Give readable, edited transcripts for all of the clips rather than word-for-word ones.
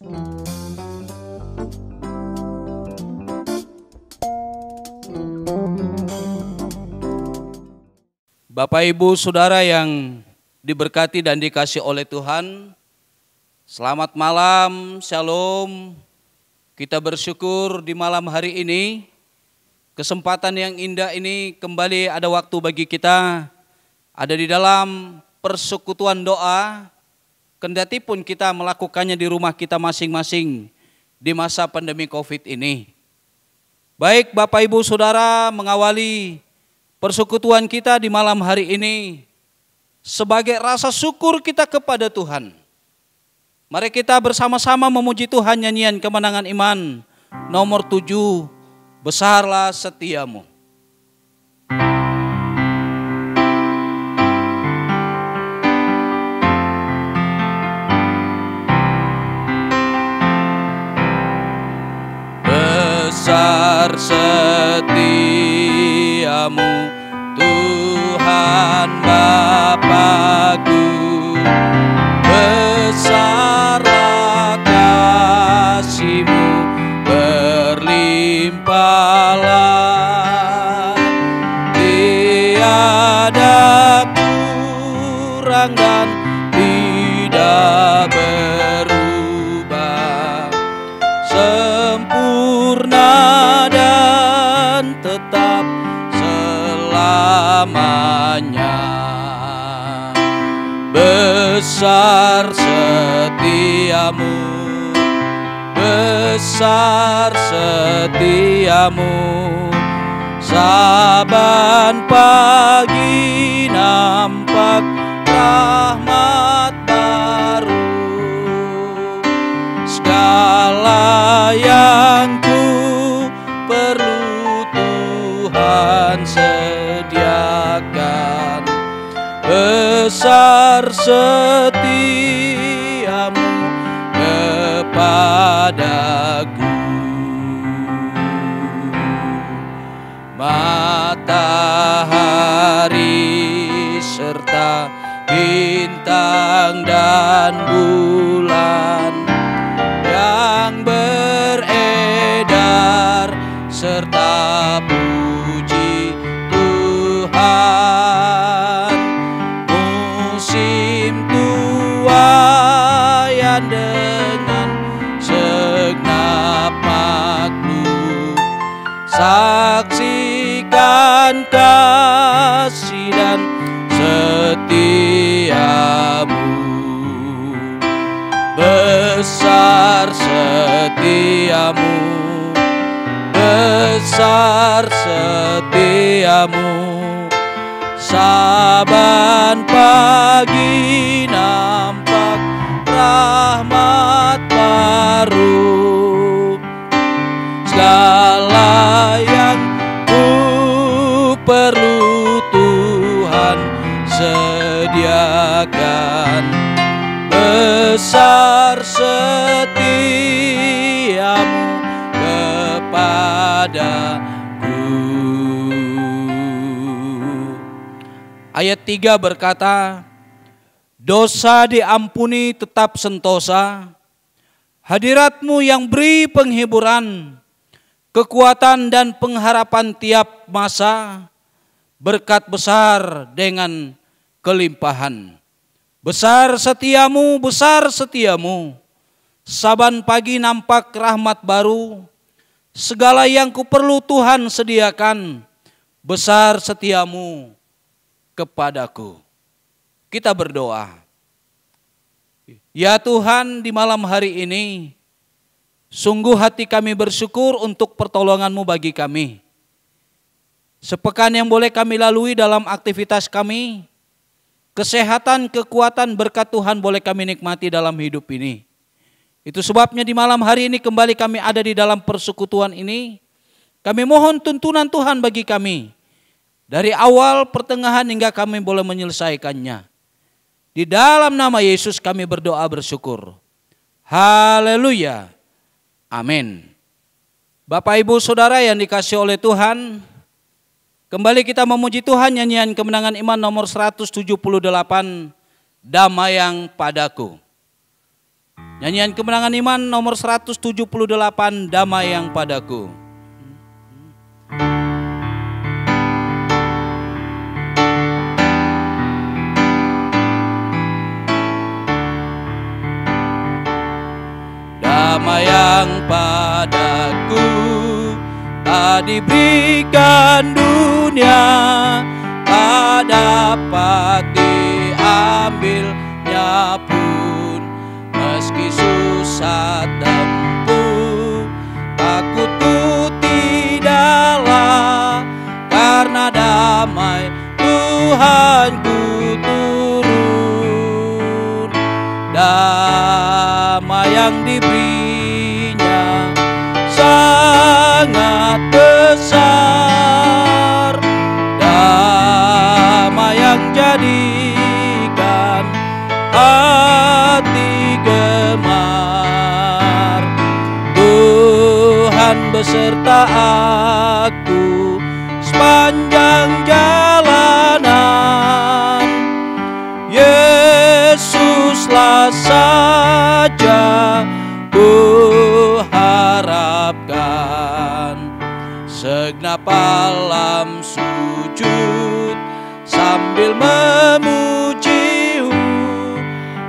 Bapak Ibu Saudara yang diberkati dan dikasih oleh Tuhan, selamat malam, shalom. Kita bersyukur di malam hari ini, kesempatan yang indah ini kembali ada waktu bagi kita, ada di dalam persekutuan doa, kendati pun kita melakukannya di rumah kita masing-masing di masa pandemi COVID ini. Baik Bapak Ibu Saudara, mengawali persekutuan kita di malam hari ini sebagai rasa syukur kita kepada Tuhan. Mari kita bersama-sama memuji Tuhan, nyanyian kemenangan iman nomor 7, besarlah setiamu. Besar setiamu Tuhan Bapa-Ku, besarlah kasih-Mu, berlimpahlah, tiada kurang dan tidak berubah, sempurna dan tetap selamanya. Besar setiamu, besar setiamu, saban pagi nampak rahmat baru, segala yang ku perlu Tuhan sediakan. Besar setiamu kepadaku. Matahari serta bintang dan bulan yang beredar serta puji Tuhan, musim tuaian dengan segenap makhluk, saksikan kasih dan setiamu. Besar setiamu, besar setiamu, saban pagi nampak rahmat baru, segala yang ku perlu Tuhan sediakan. Besar setiamu kepadaku. Ayat 3 berkata, dosa diampuni tetap sentosa, hadirat-Mu yang beri penghiburan, kekuatan dan pengharapan tiap masa, berkat besar dengan kelimpahan. Besar setiamu, saban pagi nampak rahmat baru, segala yang kuperlu Tuhan sediakan. Besar setiamu kepadaku. Kita berdoa. Ya Tuhan, di malam hari ini sungguh hati kami bersyukur untuk pertolongan-Mu bagi kami. Sepekan yang boleh kami lalui dalam aktivitas kami, kesehatan, kekuatan, berkat Tuhan boleh kami nikmati dalam hidup ini. Itu sebabnya di malam hari ini kembali kami ada di dalam persekutuan ini. Kami mohon tuntunan Tuhan bagi kami. Dari awal, pertengahan hingga kami boleh menyelesaikannya. Di dalam nama Yesus kami berdoa bersyukur. Haleluya. Amin. Bapak Ibu Saudara yang dikasihi oleh Tuhan, kembali kita memuji Tuhan, nyanyian kemenangan iman nomor 178, damai yang padaku. Nyanyian Kemenangan Iman nomor 178, Damai yang Padaku. Damai yang padaku tak diberikan dunia, tak dapat diambilnya pun. Meski susah tempuh, takutku tidaklah, karena damai Tuhanku turun. Damai yang diberinya sangat besar, damai yang jadikan hati gemar. Tuhan beserta aku sepanjang jalanan, Yesuslah saja ku harapkan. Segenap alam sujud sambil memuji-Mu,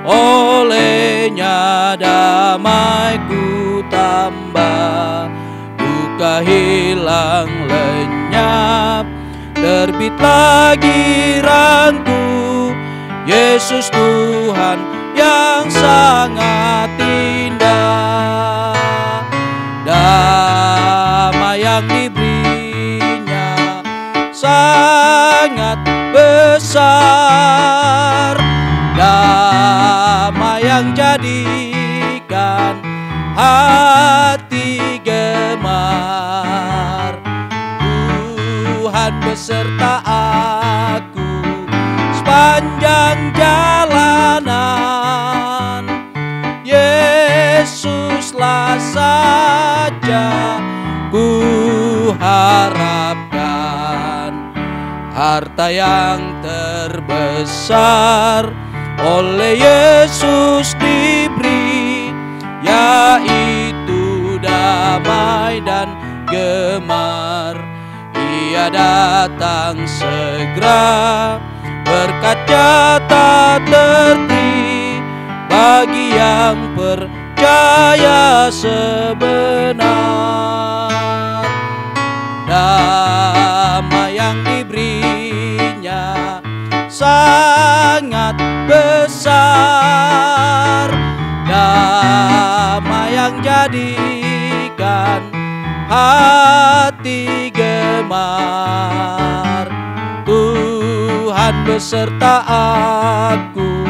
olehnya damaiku tambah. Duka hilang lenyap, terbit lagi ranku. Yesus Tuhan yang sangat indah. Damai yang diberinya sangat besar, damai yang jadikan hati gemar. Tuhan beserta aku sepanjang jalanan, Yesuslah saja ku harapkan. Harta yang terbesar oleh Yesus diberi, yaitu damai dan gemar. Ia datang segera, berkat-Nya tak terhenti bagi yang percaya sebenar. Damai yang diberinya sangat besar, damai yang jadikan hati gemar. Tuhan beserta aku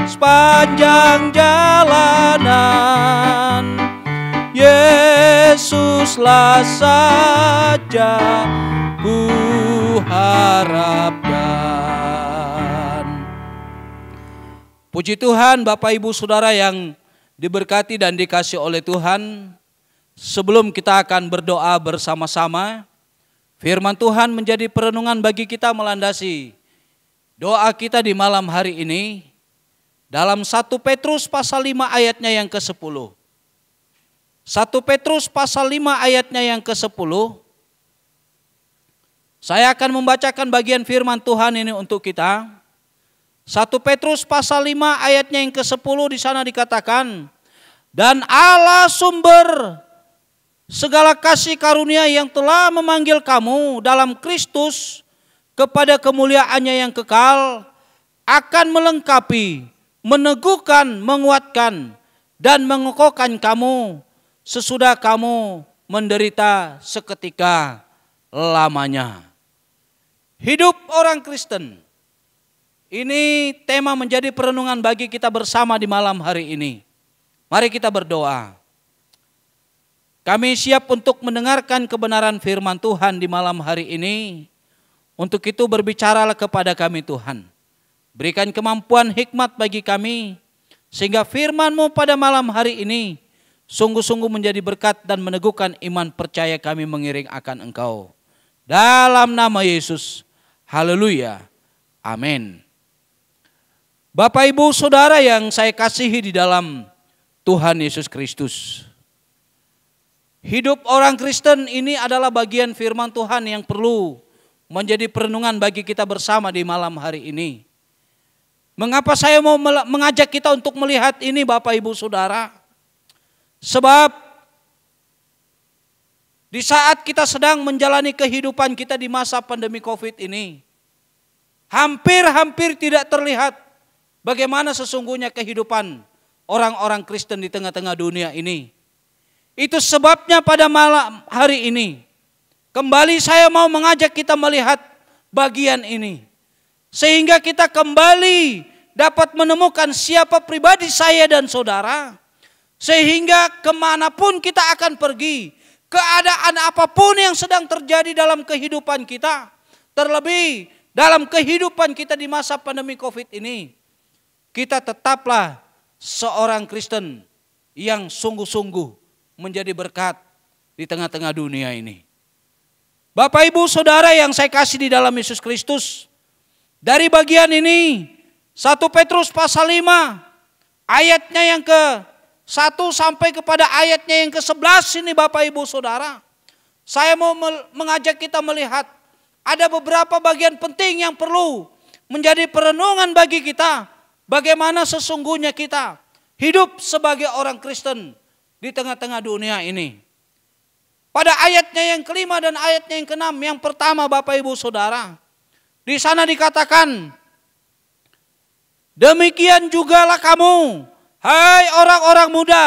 sepanjang jalanan, Yesuslah saja ku harapkan. Puji Tuhan, Bapak Ibu Saudara yang diberkati dan dikasihi oleh Tuhan. Sebelum kita akan berdoa bersama-sama, firman Tuhan menjadi perenungan bagi kita melandasi doa kita di malam hari ini dalam 1 Petrus pasal 5 ayatnya yang ke-10. 1 Petrus pasal 5 ayatnya yang ke-10. Saya akan membacakan bagian firman Tuhan ini untuk kita. 1 Petrus pasal 5 ayatnya yang ke-10, di sana dikatakan, dan Allah sumber segala kasih karunia yang telah memanggil kamu dalam Kristus kepada kemuliaannya yang kekal, akan melengkapi, meneguhkan, menguatkan, dan mengokohkan kamu sesudah kamu menderita seketika lamanya. Hidup orang Kristen, ini tema menjadi perenungan bagi kita bersama di malam hari ini. Mari kita berdoa. Kami siap untuk mendengarkan kebenaran firman Tuhan di malam hari ini. Untuk itu berbicaralah kepada kami Tuhan. Berikan kemampuan hikmat bagi kami, sehingga firman-Mu pada malam hari ini sungguh-sungguh menjadi berkat dan meneguhkan iman percaya kami mengiring akan Engkau. Dalam nama Yesus, haleluya, amin. Bapak Ibu Saudara yang saya kasihi di dalam Tuhan Yesus Kristus. Hidup orang Kristen ini adalah bagian firman Tuhan yang perlu menjadi perenungan bagi kita bersama di malam hari ini. Mengapa saya mau mengajak kita untuk melihat ini Bapak Ibu Saudara? Sebab di saat kita sedang menjalani kehidupan kita di masa pandemi COVID ini, hampir tidak terlihat bagaimana sesungguhnya kehidupan orang-orang Kristen di tengah-tengah dunia ini. Itu sebabnya pada malam hari ini, kembali saya mau mengajak kita melihat bagian ini. Sehingga kita kembali dapat menemukan siapa pribadi saya dan saudara. Sehingga kemanapun kita akan pergi, keadaan apapun yang sedang terjadi dalam kehidupan kita, terlebih dalam kehidupan kita di masa pandemi COVID ini, kita tetaplah seorang Kristen yang sungguh-sungguh menjadi berkat di tengah-tengah dunia ini. Bapak Ibu Saudara yang saya kasih di dalam Yesus Kristus, dari bagian ini 1 Petrus pasal 5 ayatnya yang ke-1 sampai kepada ayatnya yang ke-11 ini Bapak Ibu Saudara. Saya mau mengajak kita melihat ada beberapa bagian penting yang perlu menjadi perenungan bagi kita. Bagaimana sesungguhnya kita hidup sebagai orang Kristen di tengah-tengah dunia ini. Pada ayatnya yang ke-5 dan ayatnya yang ke-6, yang pertama Bapak Ibu Saudara, di sana dikatakan, demikian jugalah kamu, hai orang-orang muda,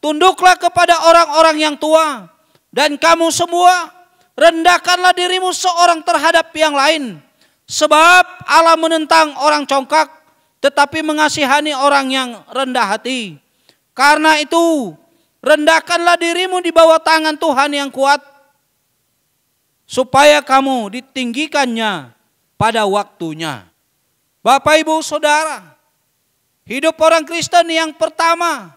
tunduklah kepada orang-orang yang tua, dan kamu semua rendahkanlah dirimu seorang terhadap yang lain, sebab Allah menentang orang congkak, tetapi mengasihani orang yang rendah hati. Karena itu, rendahkanlah dirimu di bawah tangan Tuhan yang kuat, supaya kamu ditinggikannya pada waktunya. Bapak Ibu Saudara, hidup orang Kristen yang pertama,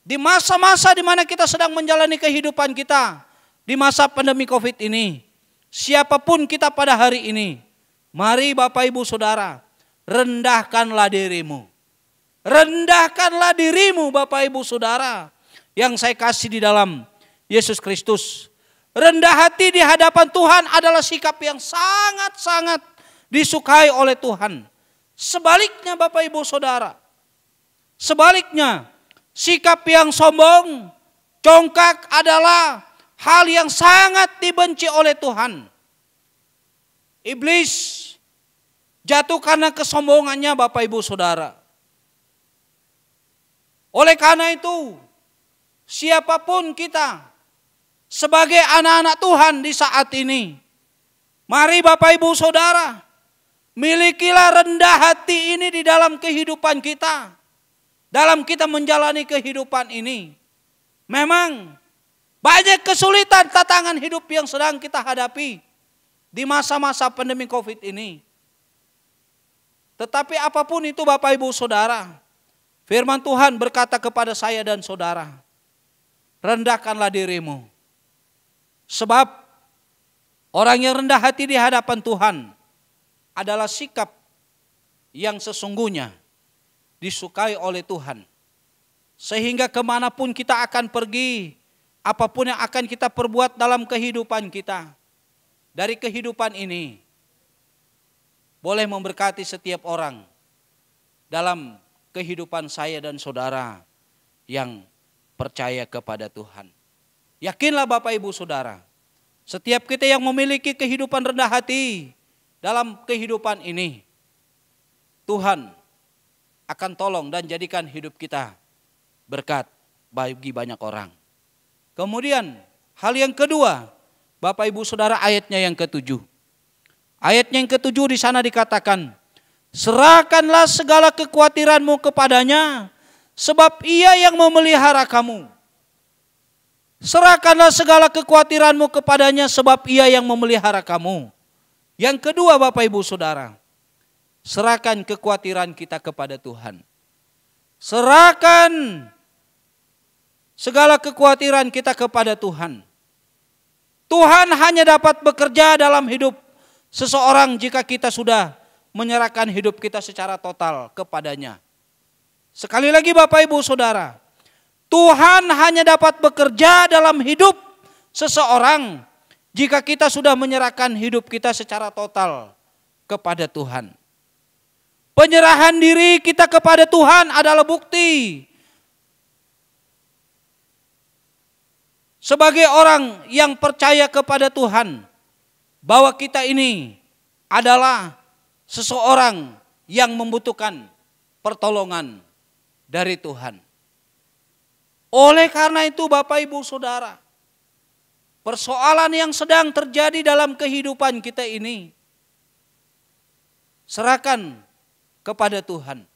di masa-masa di mana kita sedang menjalani kehidupan kita, di masa pandemi COVID ini, siapapun kita pada hari ini, mari Bapak Ibu Saudara, rendahkanlah dirimu. Rendahkanlah dirimu Bapak Ibu Saudara yang saya kasih di dalam Yesus Kristus. Rendah hati di hadapan Tuhan adalah sikap yang sangat-sangat disukai oleh Tuhan. Sebaliknya Bapak Ibu Saudara, sebaliknya sikap yang sombong, congkak adalah hal yang sangat dibenci oleh Tuhan. Iblis jatuh karena kesombongannya Bapak Ibu Saudara. Oleh karena itu, siapapun kita sebagai anak-anak Tuhan di saat ini, mari Bapak Ibu Saudara, milikilah rendah hati ini di dalam kehidupan kita. Dalam kita menjalani kehidupan ini. Memang banyak kesulitan tantangan hidup yang sedang kita hadapi di masa-masa pandemi COVID ini. Tetapi apapun itu Bapak Ibu Saudara, firman Tuhan berkata kepada saya dan saudara, rendahkanlah dirimu. Sebab orang yang rendah hati di hadapan Tuhan adalah sikap yang sesungguhnya disukai oleh Tuhan. Sehingga kemanapun kita akan pergi, apapun yang akan kita perbuat dalam kehidupan kita, dari kehidupan ini, boleh memberkati setiap orang dalam kehidupan saya dan saudara yang percaya kepada Tuhan. Yakinlah Bapak Ibu Saudara, setiap kita yang memiliki kehidupan rendah hati dalam kehidupan ini, Tuhan akan tolong dan jadikan hidup kita berkat bagi banyak orang. Kemudian hal yang kedua, Bapak Ibu Saudara, ayatnya yang ke-7. Ayatnya yang ke-7 di sana dikatakan, serahkanlah segala kekhawatiranmu kepadanya, sebab ia yang memelihara kamu. Serahkanlah segala kekhawatiranmu kepadanya, sebab ia yang memelihara kamu. Yang kedua Bapak Ibu Saudara, serahkan kekhawatiran kita kepada Tuhan. Serahkan segala kekhawatiran kita kepada Tuhan. Tuhan hanya dapat bekerja dalam hidup seseorang jika kita sudah menyerahkan hidup kita secara total kepadanya. Sekali lagi Bapak Ibu Saudara, Tuhan hanya dapat bekerja dalam hidup seseorang jika kita sudah menyerahkan hidup kita secara total kepada Tuhan. Penyerahan diri kita kepada Tuhan adalah bukti sebagai orang yang percaya kepada Tuhan bahwa kita ini adalah seseorang yang membutuhkan pertolongan dari Tuhan. Oleh karena itu Bapak Ibu Saudara, persoalan yang sedang terjadi dalam kehidupan kita ini, serahkan kepada Tuhan.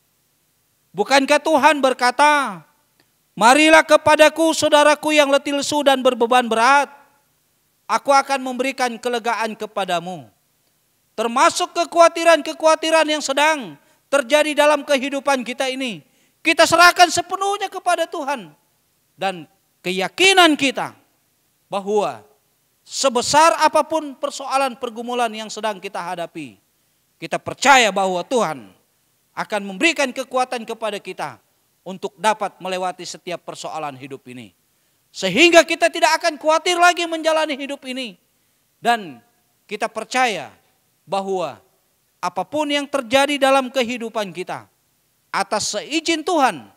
Bukankah Tuhan berkata, marilah kepadaku saudaraku yang letih lesu dan berbeban berat, aku akan memberikan kelegaan kepadamu. Termasuk kekhawatiran-kekhawatiran yang sedang terjadi dalam kehidupan kita ini, kita serahkan sepenuhnya kepada Tuhan. Dan keyakinan kita bahwa sebesar apapun persoalan pergumulan yang sedang kita hadapi, kita percaya bahwa Tuhan akan memberikan kekuatan kepada kita untuk dapat melewati setiap persoalan hidup ini. Sehingga kita tidak akan khawatir lagi menjalani hidup ini. Dan kita percaya bahwa apapun yang terjadi dalam kehidupan kita, atas seizin Tuhan,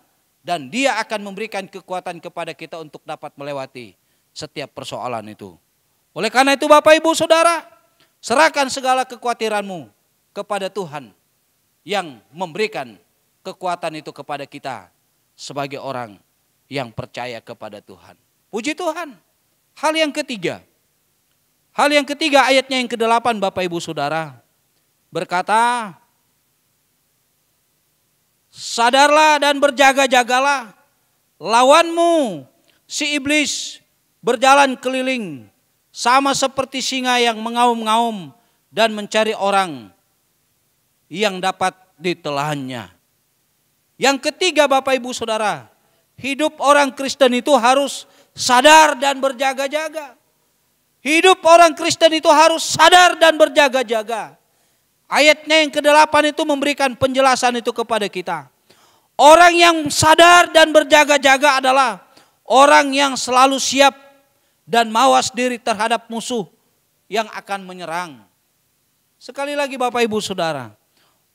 dan Dia akan memberikan kekuatan kepada kita untuk dapat melewati setiap persoalan itu. Oleh karena itu Bapak Ibu Saudara, serahkan segala kekhawatiranmu kepada Tuhan yang memberikan kekuatan itu kepada kita sebagai orang yang percaya kepada Tuhan. Puji Tuhan. Hal yang ketiga ayatnya yang ke-8 Bapak Ibu Saudara berkata, sadarlah dan berjaga-jagalah, lawanmu si iblis berjalan keliling sama seperti singa yang mengaum-ngaum dan mencari orang yang dapat ditelannya. Yang ketiga Bapak Ibu Saudara, hidup orang Kristen itu harus sadar dan berjaga-jaga. Hidup orang Kristen itu harus sadar dan berjaga-jaga. Ayatnya yang ke-8 itu memberikan penjelasan itu kepada kita. Orang yang sadar dan berjaga-jaga adalah orang yang selalu siap dan mawas diri terhadap musuh yang akan menyerang. Sekali lagi Bapak Ibu Saudara,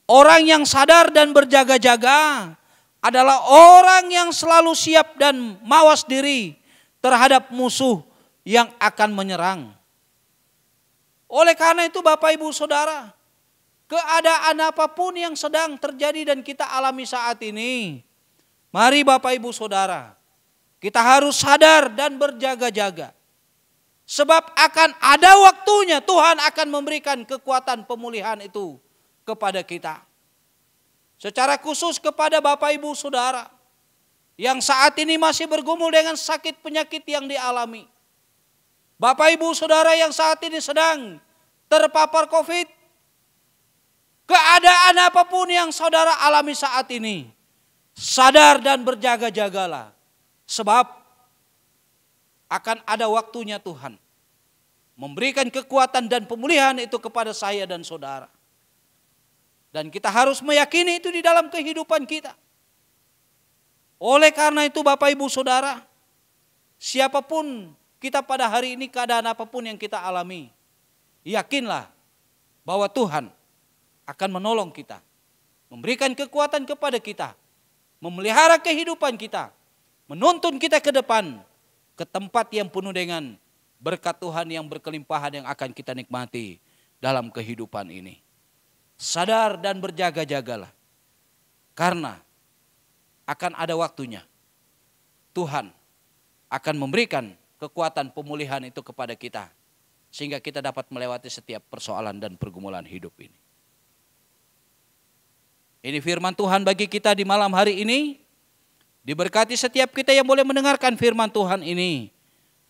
orang yang sadar dan berjaga-jaga adalah orang yang selalu siap dan mawas diri terhadap musuh yang akan menyerang. Oleh karena itu Bapak Ibu Saudara, keadaan apapun yang sedang terjadi dan kita alami saat ini, mari Bapak Ibu Saudara, kita harus sadar dan berjaga-jaga. Sebab akan ada waktunya Tuhan akan memberikan kekuatan pemulihan itu kepada kita. Secara khusus kepada Bapak Ibu Saudara yang saat ini masih bergumul dengan sakit penyakit yang dialami. Bapak Ibu Saudara yang saat ini sedang terpapar COVID. Keadaan apapun yang saudara alami saat ini, sadar dan berjaga-jagalah. Sebab akan ada waktunya Tuhan memberikan kekuatan dan pemulihan itu kepada saya dan saudara. Dan kita harus meyakini itu di dalam kehidupan kita. Oleh karena itu Bapak Ibu Saudara, siapapun kita pada hari ini, keadaan apapun yang kita alami, yakinlah bahwa Tuhan akan menolong kita, memberikan kekuatan kepada kita, memelihara kehidupan kita, menuntun kita ke depan, ke tempat yang penuh dengan berkat Tuhan yang berkelimpahan yang akan kita nikmati dalam kehidupan ini. Sadar dan berjaga-jagalah, karena akan ada waktunya Tuhan akan memberikan kekuatan pemulihan itu kepada kita, sehingga kita dapat melewati setiap persoalan dan pergumulan hidup ini. Ini firman Tuhan bagi kita di malam hari ini. Diberkati setiap kita yang boleh mendengarkan firman Tuhan ini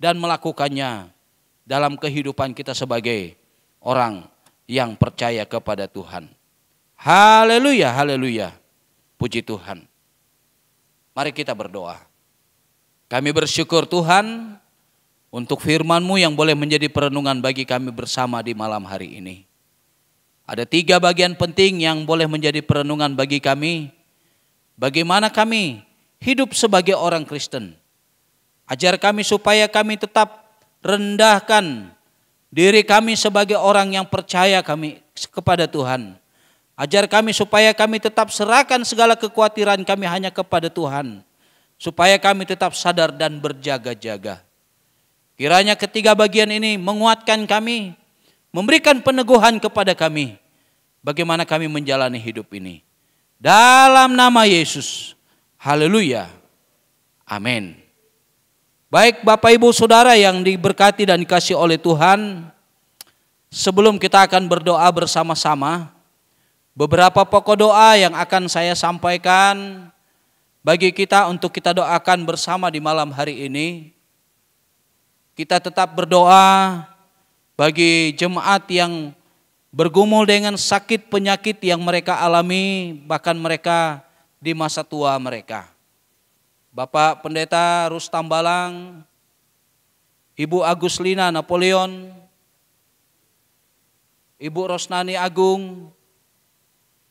dan melakukannya dalam kehidupan kita sebagai orang yang percaya kepada Tuhan. Haleluya, haleluya. Puji Tuhan. Mari kita berdoa. Kami bersyukur Tuhan untuk firman-Mu yang boleh menjadi perenungan bagi kami bersama di malam hari ini. Ada 3 bagian penting yang boleh menjadi perenungan bagi kami. Bagaimana kami hidup sebagai orang Kristen. Ajar kami supaya kami tetap rendahkan diri kami sebagai orang yang percaya kami kepada Tuhan. Ajar kami supaya kami tetap serahkan segala kekhawatiran kami hanya kepada Tuhan. Supaya kami tetap sadar dan berjaga-jaga. Kiranya ketiga bagian ini menguatkan kami, memberikan peneguhan kepada kami. Bagaimana kami menjalani hidup ini. Dalam nama Yesus. Haleluya. Amin. Baik Bapak Ibu Saudara yang diberkati dan dikasihi oleh Tuhan. Sebelum kita akan berdoa bersama-sama. Beberapa pokok doa yang akan saya sampaikan bagi kita untuk kita doakan bersama di malam hari ini. Kita tetap berdoa bagi jemaat yang bergumul dengan sakit penyakit yang mereka alami, bahkan mereka di masa tua mereka. Bapak Pendeta Rustam Balang, Ibu Aguslina Napoleon, Ibu Rosnani Agung,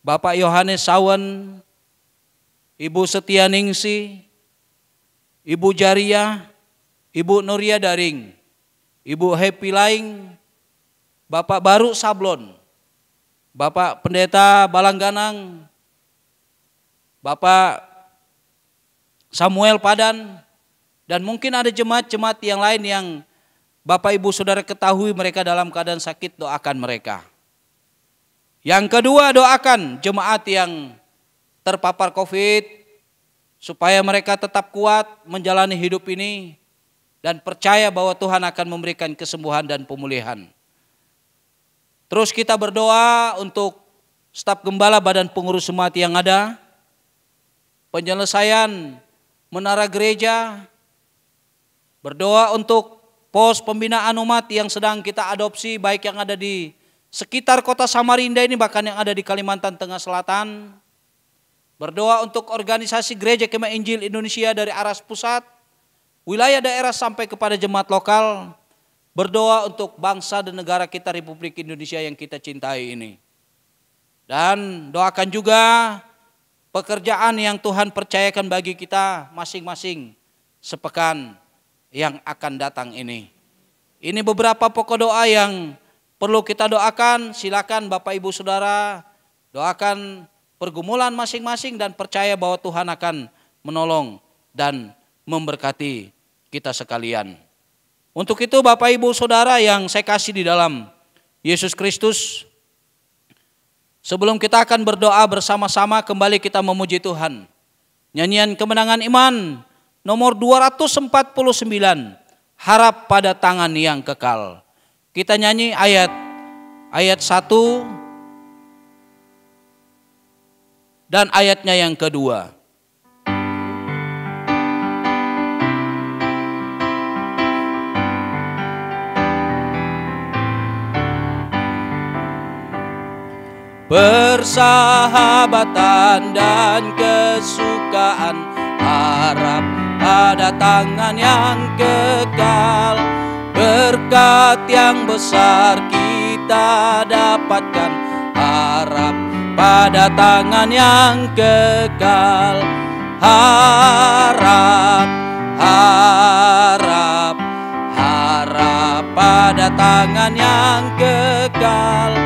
Bapak Yohanes Sawen, Ibu Setia Ningsi, Ibu Jariah, Ibu Nuria Daring, Ibu Happy Laing, Bapak Baru Sablon, Bapak Pendeta Balangganang, Bapak Samuel Padan, dan mungkin ada jemaat-jemaat yang lain yang Bapak Ibu Saudara ketahui mereka dalam keadaan sakit, doakan mereka. Yang kedua, doakan jemaat yang terpapar COVID supaya mereka tetap kuat menjalani hidup ini dan percaya bahwa Tuhan akan memberikan kesembuhan dan pemulihan. Terus kita berdoa untuk staf gembala Badan Pengurus Jemaat yang ada, penyelesaian menara gereja, berdoa untuk pos pembinaan umat yang sedang kita adopsi, baik yang ada di sekitar kota Samarinda ini, bahkan yang ada di Kalimantan Tengah Selatan. Berdoa untuk organisasi Gereja Kemah Injil Indonesia dari Aras Pusat, wilayah daerah sampai kepada jemaat lokal. Berdoa untuk bangsa dan negara kita Republik Indonesia yang kita cintai ini. Dan doakan juga pekerjaan yang Tuhan percayakan bagi kita masing-masing sepekan yang akan datang ini. Ini beberapa pokok doa yang perlu kita doakan. Silakan Bapak Ibu Saudara doakan pergumulan masing-masing dan percaya bahwa Tuhan akan menolong dan memberkati kita sekalian. Untuk itu Bapak Ibu Saudara yang saya kasih di dalam Yesus Kristus, sebelum kita akan berdoa bersama-sama, kembali kita memuji Tuhan. Nyanyian Kemenangan Iman nomor 249, Harap pada Tangan yang Kekal. Kita nyanyi ayat 1 dan ayatnya yang kedua. Persahabatan dan kesukaan, harap pada tangan yang kekal. Berkat yang besar kita dapatkan, harap pada tangan yang kekal. Harap, harap, harap pada tangan yang kekal.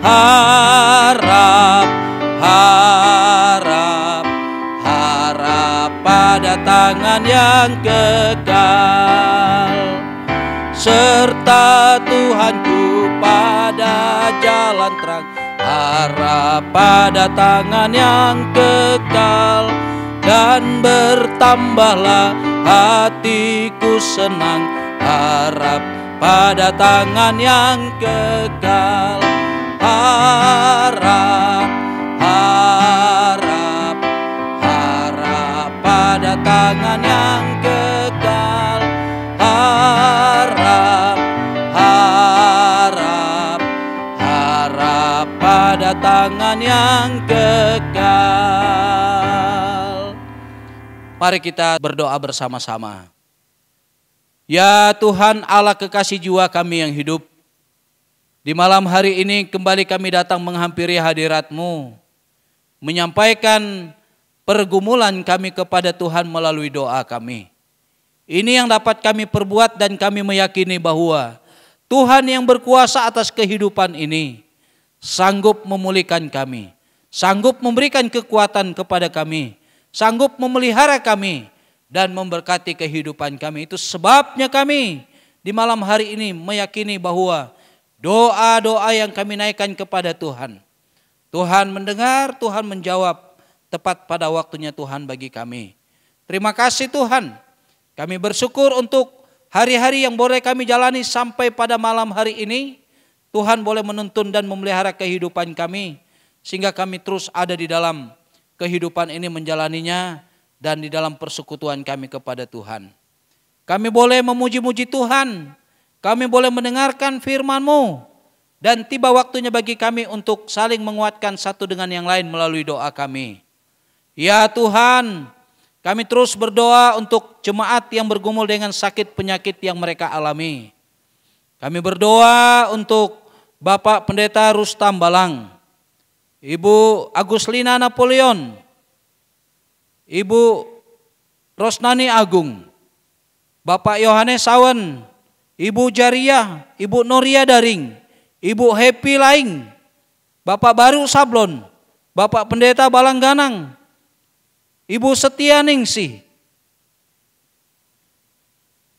Harap, harap, harap pada tangan yang kekal. Serta Tuhanku pada jalan terang, harap pada tangan yang kekal. Dan bertambahlah hatiku senang, harap pada tangan yang kekal. Harap, harap, harap pada tangan yang kekal. Harap, harap, harap pada tangan yang kekal. Mari kita berdoa bersama-sama. Ya Tuhan Allah kekasih jiwa kami yang hidup, di malam hari ini kembali kami datang menghampiri hadirat-Mu, menyampaikan pergumulan kami kepada Tuhan melalui doa kami. Ini yang dapat kami perbuat dan kami meyakini bahwa Tuhan yang berkuasa atas kehidupan ini sanggup memulihkan kami, sanggup memberikan kekuatan kepada kami, sanggup memelihara kami dan memberkati kehidupan kami. Itu sebabnya kami di malam hari ini meyakini bahwa doa-doa yang kami naikkan kepada Tuhan, Tuhan mendengar, Tuhan menjawab tepat pada waktunya Tuhan bagi kami. Terima kasih Tuhan. Kami bersyukur untuk hari-hari yang boleh kami jalani sampai pada malam hari ini. Tuhan boleh menuntun dan memelihara kehidupan kami, sehingga kami terus ada di dalam kehidupan ini menjalaninya dan di dalam persekutuan kami kepada Tuhan. Kami boleh memuji-muji Tuhan, kami boleh mendengarkan firman-Mu, dan tiba waktunya bagi kami untuk saling menguatkan satu dengan yang lain melalui doa kami. Ya Tuhan, kami terus berdoa untuk jemaat yang bergumul dengan sakit penyakit yang mereka alami. Kami berdoa untuk Bapak Pendeta Rustam Balang, Ibu Aguslina Napoleon, Ibu Rosnani Agung, Bapak Yohanes Sawen, Ibu Jariah, Ibu Noria Daring, Ibu Happy Laing, Bapak Baru Sablon, Bapak Pendeta Balangganang, Ibu Setia Ningsih,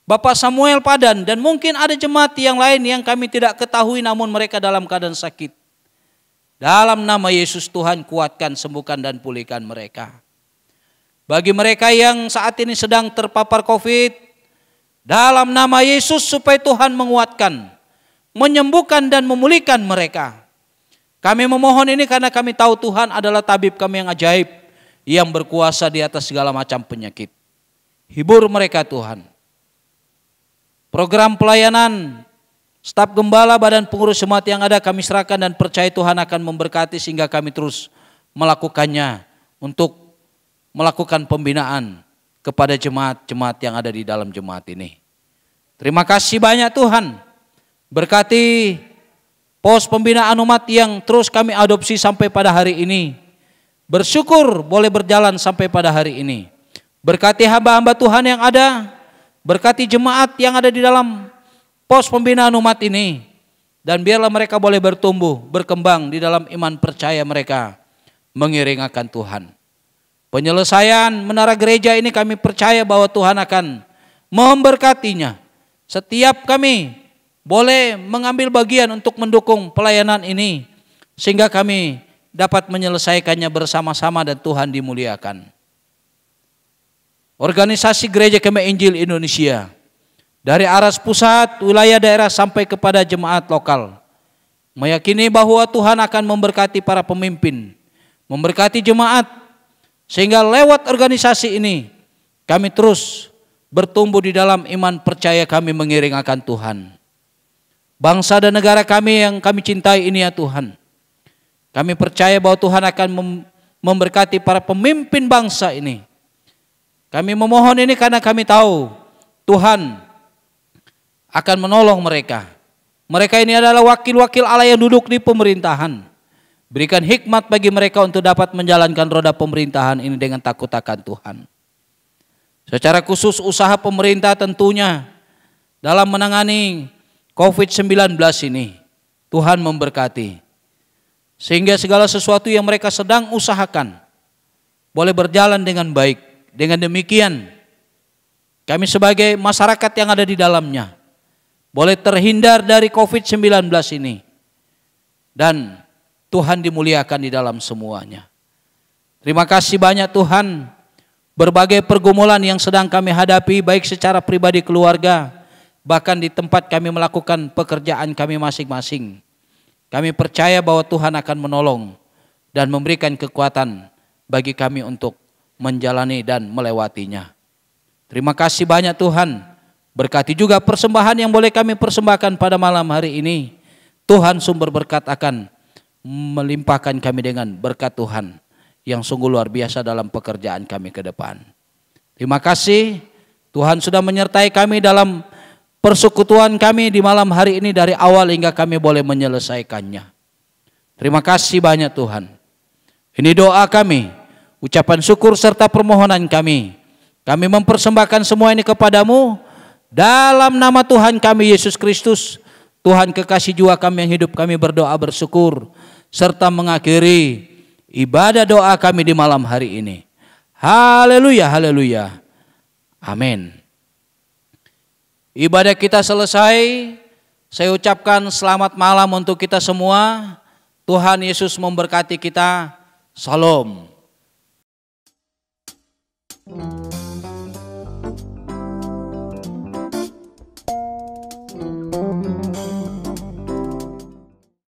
Bapak Samuel Padan, dan mungkin ada jemaat yang lain yang kami tidak ketahui namun mereka dalam keadaan sakit. Dalam nama Yesus Tuhan kuatkan, sembuhkan dan pulihkan mereka. Bagi mereka yang saat ini sedang terpapar COVID, dalam nama Yesus supaya Tuhan menguatkan, menyembuhkan dan memulihkan mereka. Kami memohon ini karena kami tahu Tuhan adalah tabib kami yang ajaib, yang berkuasa di atas segala macam penyakit. Hibur mereka Tuhan. Program pelayanan, staf gembala, badan pengurus jemaat yang ada kami serahkan dan percaya Tuhan akan memberkati sehingga kami terus melakukannya untuk melakukan pembinaan kepada jemaat-jemaat yang ada di dalam jemaat ini. Terima kasih banyak Tuhan. Berkati pos pembinaan umat yang terus kami adopsi sampai pada hari ini. Bersyukur boleh berjalan sampai pada hari ini. Berkati hamba-hamba Tuhan yang ada, berkati jemaat yang ada di dalam pos pembinaan umat ini. Dan biarlah mereka boleh bertumbuh, berkembang di dalam iman percaya mereka, mengiring akan Tuhan. Penyelesaian menara gereja ini kami percaya bahwa Tuhan akan memberkatinya. Setiap kami boleh mengambil bagian untuk mendukung pelayanan ini, sehingga kami dapat menyelesaikannya bersama-sama dan Tuhan dimuliakan. Organisasi Gereja Kemah Injil Indonesia, dari aras pusat, wilayah daerah sampai kepada jemaat lokal, meyakini bahwa Tuhan akan memberkati para pemimpin, memberkati jemaat, sehingga lewat organisasi ini kami terus bertumbuh di dalam iman percaya kami mengiring akan Tuhan. Bangsa dan negara kami yang kami cintai ini ya Tuhan, kami percaya bahwa Tuhan akan memberkati para pemimpin bangsa ini. Kami memohon ini karena kami tahu Tuhan akan menolong mereka. Mereka ini adalah wakil-wakil Allah yang duduk di pemerintahan. Berikan hikmat bagi mereka untuk dapat menjalankan roda pemerintahan ini dengan takut akan Tuhan. Secara khusus usaha pemerintah tentunya dalam menangani COVID-19 ini, Tuhan memberkati. Sehingga segala sesuatu yang mereka sedang usahakan boleh berjalan dengan baik. Dengan demikian kami sebagai masyarakat yang ada di dalamnya boleh terhindar dari COVID-19 ini. Dan Tuhan dimuliakan di dalam semuanya. Terima kasih banyak Tuhan. Berbagai pergumulan yang sedang kami hadapi baik secara pribadi keluarga, bahkan di tempat kami melakukan pekerjaan kami masing-masing. Kami percaya bahwa Tuhan akan menolong dan memberikan kekuatan bagi kami untuk menjalani dan melewatinya. Terima kasih banyak Tuhan. Berkati juga persembahan yang boleh kami persembahkan pada malam hari ini. Tuhan sumber berkat akan melimpahkan kami dengan berkat Tuhan yang sungguh luar biasa dalam pekerjaan kami ke depan. Terima kasih Tuhan sudah menyertai kami dalam persekutuan kami di malam hari ini dari awal hingga kami boleh menyelesaikannya. Terima kasih banyak Tuhan. Ini doa kami, ucapan syukur serta permohonan kami Kami mempersembahkan semua ini kepadamu dalam nama Tuhan kami Yesus Kristus. Tuhan kekasih jiwa kami yang hidup, kami berdoa bersyukur serta mengakhiri ibadah doa kami di malam hari ini. Haleluya, haleluya. Amin. Ibadah kita selesai. Saya ucapkan selamat malam untuk kita semua. Tuhan Yesus memberkati kita. Shalom.